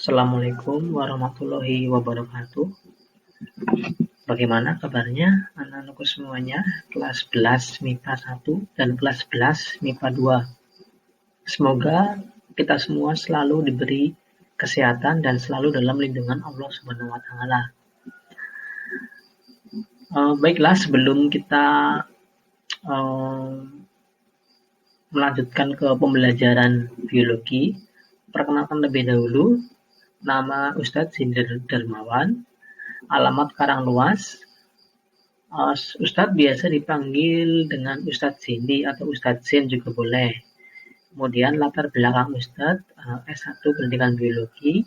Assalamualaikum warahmatullahi wabarakatuh. Bagaimana kabarnya anak-anakku semuanya? Kelas 11 MIPA 1 dan kelas 11 MIPA 2. Semoga kita semua selalu diberi kesehatan dan selalu dalam lindungan Allah Subhanahu wa taala. Baiklah, sebelum kita melanjutkan ke pembelajaran biologi, perkenalkan lebih dahulu. Nama Ustadz Zindir Darmawan, alamat Karangluas. Ustadz biasa dipanggil dengan Ustadz Zindi atau Ustadz Zin juga boleh. Kemudian latar belakang Ustadz S1 pendidikan biologi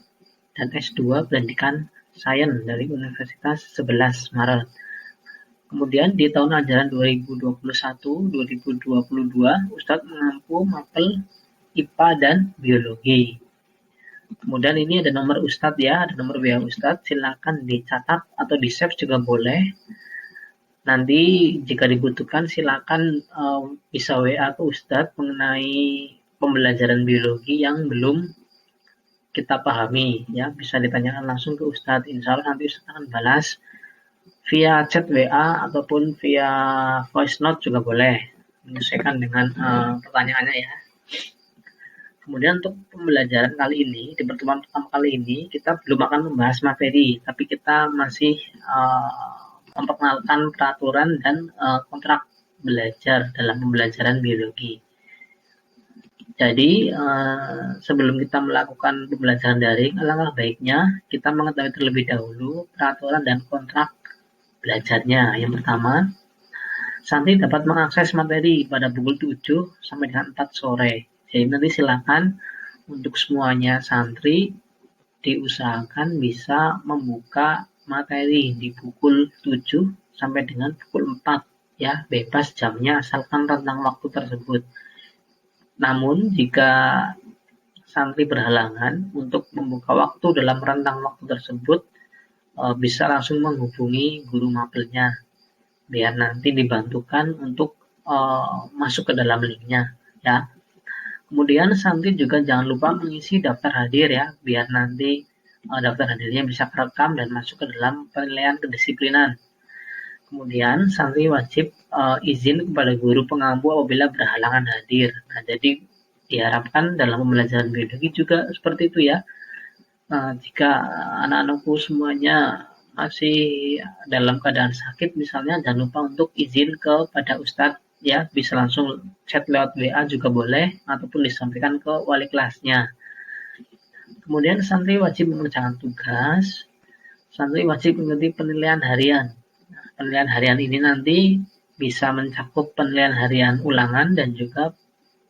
dan S2 pendidikan sains dari Universitas 11 Maret. Kemudian di tahun ajaran 2021-2022 Ustadz mengampu mapel IPA dan biologi. Kemudian ini ada nomor Ustadz ya, ada nomor WA Ustadz, silakan dicatat atau di-save juga boleh. Nanti jika dibutuhkan silakan bisa WA ke Ustadz mengenai pembelajaran biologi yang belum kita pahami ya, bisa ditanyakan langsung ke Ustadz. Insya Allah nanti Ustadz akan balas via chat WA ataupun via voice note juga boleh, menyesuaikan dengan pertanyaannya ya. Kemudian untuk pembelajaran kali ini, di pertemuan pertama kali ini, kita belum akan membahas materi, tapi kita masih memperkenalkan peraturan dan kontrak belajar dalam pembelajaran biologi. Jadi, sebelum kita melakukan pembelajaran daring, alangkah baiknya kita mengetahui terlebih dahulu peraturan dan kontrak belajarnya. Yang pertama, santri dapat mengakses materi pada pukul 7 sampai dengan 4 sore. Jadi nanti silakan untuk semuanya santri diusahakan bisa membuka materi di pukul 7 sampai dengan pukul 4 ya, bebas jamnya asalkan rentang waktu tersebut. Namun jika santri berhalangan untuk membuka waktu dalam rentang waktu tersebut, bisa langsung menghubungi guru mapelnya biar nanti dibantukan untuk masuk ke dalam linknya ya. Kemudian santri juga jangan lupa mengisi daftar hadir ya, biar nanti daftar hadirnya bisa kerekam dan masuk ke dalam penilaian kedisiplinan. Kemudian santri wajib izin kepada guru pengampu apabila berhalangan hadir. Nah, jadi diharapkan dalam pembelajaran biologi juga seperti itu ya. Jika anak-anakku semuanya masih dalam keadaan sakit misalnya, jangan lupa untuk izin kepada Ustadz ya, bisa langsung chat lewat WA juga boleh ataupun disampaikan ke wali kelasnya. Kemudian santri wajib mengerjakan tugas, santri wajib mengikuti penilaian harian. Penilaian harian ini nanti bisa mencakup penilaian harian ulangan dan juga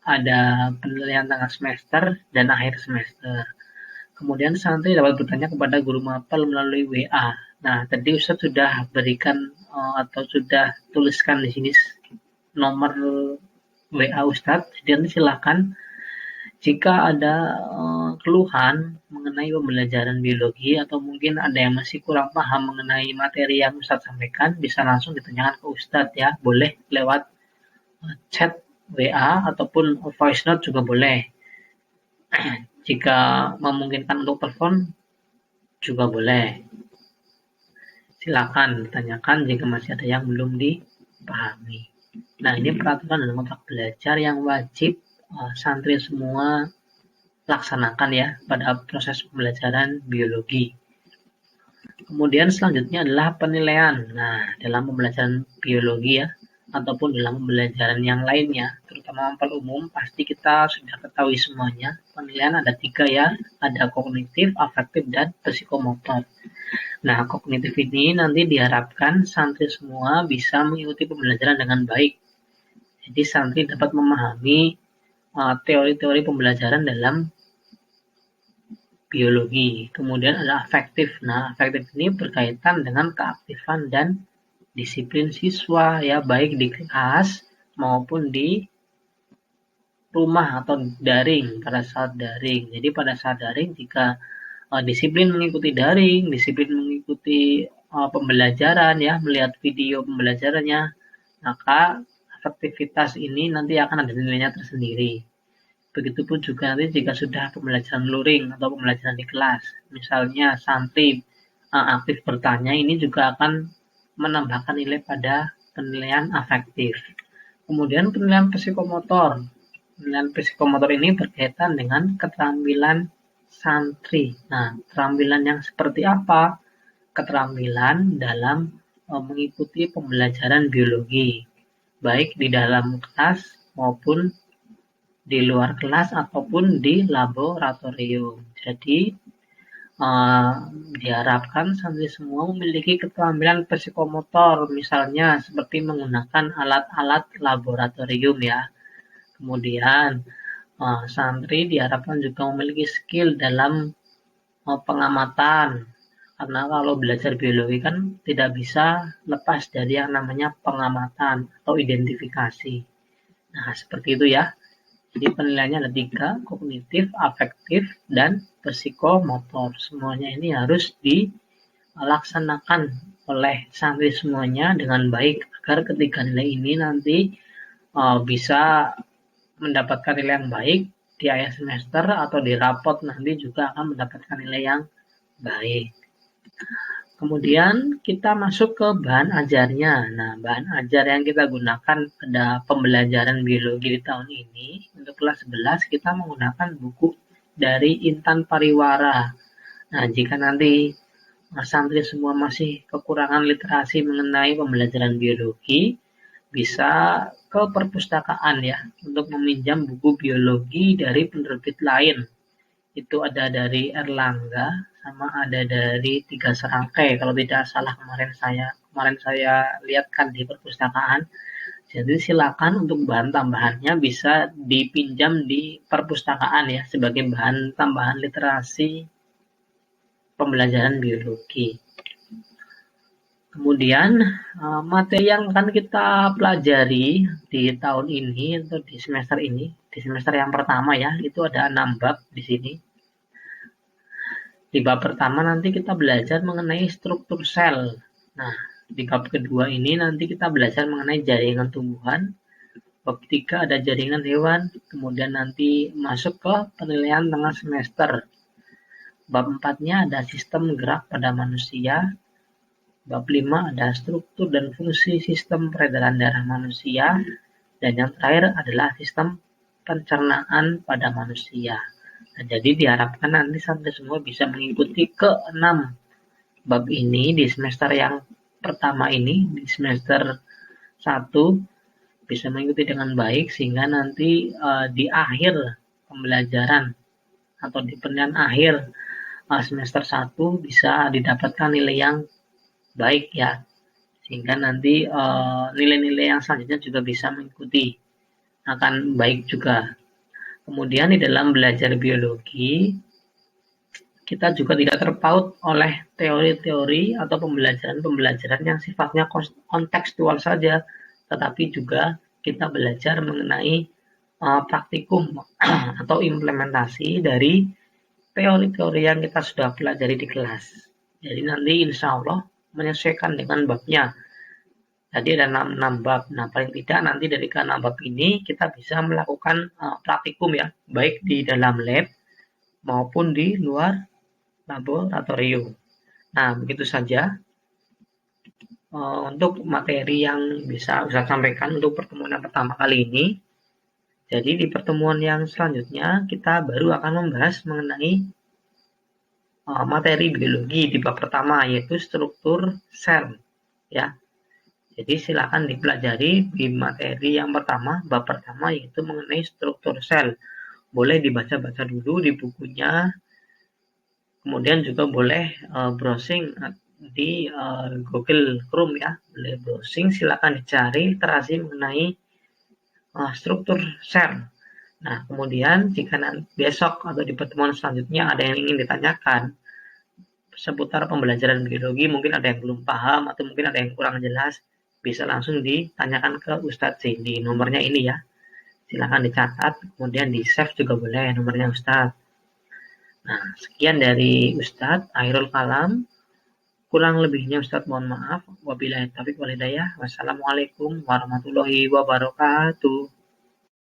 ada penilaian tengah semester dan akhir semester. Kemudian santri dapat bertanya kepada guru mapel melalui WA. Nah, tadi Ustadz sudah berikan atau sudah tuliskan di sini nomor WA Ustadz. Jadi silakan jika ada keluhan mengenai pembelajaran biologi atau mungkin ada yang masih kurang paham mengenai materi yang Ustadz sampaikan, bisa langsung ditanyakan ke Ustadz ya. Boleh lewat chat WA ataupun voice note juga boleh. Jika memungkinkan untuk telepon juga boleh. Silakan ditanyakan jika masih ada yang belum dipahami. Nah, ini peraturan dan kontrak belajar yang wajib santri semua laksanakan ya pada proses pembelajaran biologi. Kemudian selanjutnya adalah penilaian. Nah, dalam pembelajaran biologi ya, ataupun dalam pembelajaran yang lainnya, terutama mapel umum, pasti kita sudah ketahui semuanya. Penilaian ada 3 ya, ada kognitif, afektif, dan psikomotor. Nah, kognitif ini nanti diharapkan santri semua bisa mengikuti pembelajaran dengan baik. Jadi santri dapat memahami teori-teori pembelajaran dalam biologi. Kemudian ada afektif. Nah, afektif ini berkaitan dengan keaktifan dan disiplin siswa ya, baik di kelas maupun di rumah atau daring pada saat daring. Jadi pada saat daring jika disiplin mengikuti daring, disiplin mengikuti pembelajaran ya, melihat video pembelajarannya, maka efektivitas ini nanti akan ada nilainya tersendiri. Begitupun juga nanti jika sudah pembelajaran luring atau pembelajaran di kelas, misalnya santri aktif bertanya, ini juga akan menambahkan nilai pada penilaian afektif. Kemudian penilaian psikomotor. Penilaian psikomotor ini berkaitan dengan keterampilan santri. Nah, keterampilan yang seperti apa? Keterampilan dalam mengikuti pembelajaran biologi, baik di dalam kelas maupun di luar kelas ataupun di laboratorium. Jadi diharapkan santri semua memiliki keterampilan psikomotor, misalnya seperti menggunakan alat-alat laboratorium ya. Kemudian santri diharapkan juga memiliki skill dalam pengamatan, karena kalau belajar biologi kan tidak bisa lepas dari yang namanya pengamatan atau identifikasi. Nah, seperti itu ya. Jadi penilaiannya ada 3, kognitif, afektif, dan psikomotor. Semuanya ini harus dilaksanakan oleh santri semuanya dengan baik agar ketiga nilai ini nanti bisa mendapatkan nilai yang baik di akhir semester atau di rapot nanti juga akan mendapatkan nilai yang baik. Kemudian kita masuk ke bahan ajarnya. Nah, bahan ajar yang kita gunakan pada pembelajaran biologi di tahun ini, untuk kelas 11 kita menggunakan buku dari Intan Pariwara. Nah, jika nanti santri semua masih kekurangan literasi mengenai pembelajaran biologi, bisa ke perpustakaan ya, untuk meminjam buku biologi dari penerbit lain. Itu ada dari Erlangga, sama ada dari Tiga Serangkai kalau tidak salah, kemarin saya lihatkan di perpustakaan. Jadi silakan untuk bahan tambahannya bisa dipinjam di perpustakaan ya, sebagai bahan tambahan literasi pembelajaran biologi. Kemudian materi yang akan kita pelajari di tahun ini atau di semester yang pertama ya, itu ada 6 bab di sini. Di bab pertama nanti kita belajar mengenai struktur sel. Nah, di bab kedua ini nanti kita belajar mengenai jaringan tumbuhan. Bab 3 ada jaringan hewan. Kemudian nanti masuk ke penilaian tengah semester. Bab 4-nya ada sistem gerak pada manusia. Bab 5 ada struktur dan fungsi sistem peredaran darah manusia. Dan yang terakhir adalah sistem pencernaan pada manusia. Nah, jadi diharapkan nanti santri semua bisa mengikuti ke-6 bab ini di semester yang pertama ini, di semester 1, bisa mengikuti dengan baik sehingga nanti di akhir pembelajaran atau di penilaian akhir semester 1 bisa didapatkan nilai yang baik ya, sehingga nanti nilai-nilai yang selanjutnya juga bisa mengikuti, akan baik juga. Kemudian di dalam belajar biologi, kita juga tidak terpaut oleh teori-teori atau pembelajaran-pembelajaran yang sifatnya kontekstual saja, tetapi juga kita belajar mengenai praktikum atau implementasi dari teori-teori yang kita sudah pelajari di kelas. Jadi nanti insya Allah menyesuaikan dengan babnya. Tadi ada 6 bab. Nah, paling tidak nanti dari ke-6 bab ini kita bisa melakukan praktikum ya, baik di dalam lab maupun di luar laboratorium. Nah, begitu saja untuk materi yang bisa Ustaz sampaikan untuk pertemuan yang pertama kali ini. Jadi di pertemuan yang selanjutnya kita baru akan membahas mengenai materi biologi di bab pertama, yaitu struktur sel ya. Jadi silakan dipelajari di materi yang pertama, bab pertama, yaitu mengenai struktur sel. Boleh dibaca-baca dulu di bukunya, kemudian juga boleh browsing di Google Chrome ya, boleh browsing, silakan dicari literasi mengenai struktur sel. Nah, kemudian jika besok atau di pertemuan selanjutnya ada yang ingin ditanyakan seputar pembelajaran biologi, mungkin ada yang belum paham atau mungkin ada yang kurang jelas, bisa langsung ditanyakan ke Ustadz di nomornya ini ya. Silakan dicatat, kemudian di save juga boleh nomornya Ustadz. Nah, sekian dari Ustadz Akhirul Kalam. Kurang lebihnya Ustadz mohon maaf. Wabillahi taufiq wal hidayah. Wassalamualaikum warahmatullahi wabarakatuh.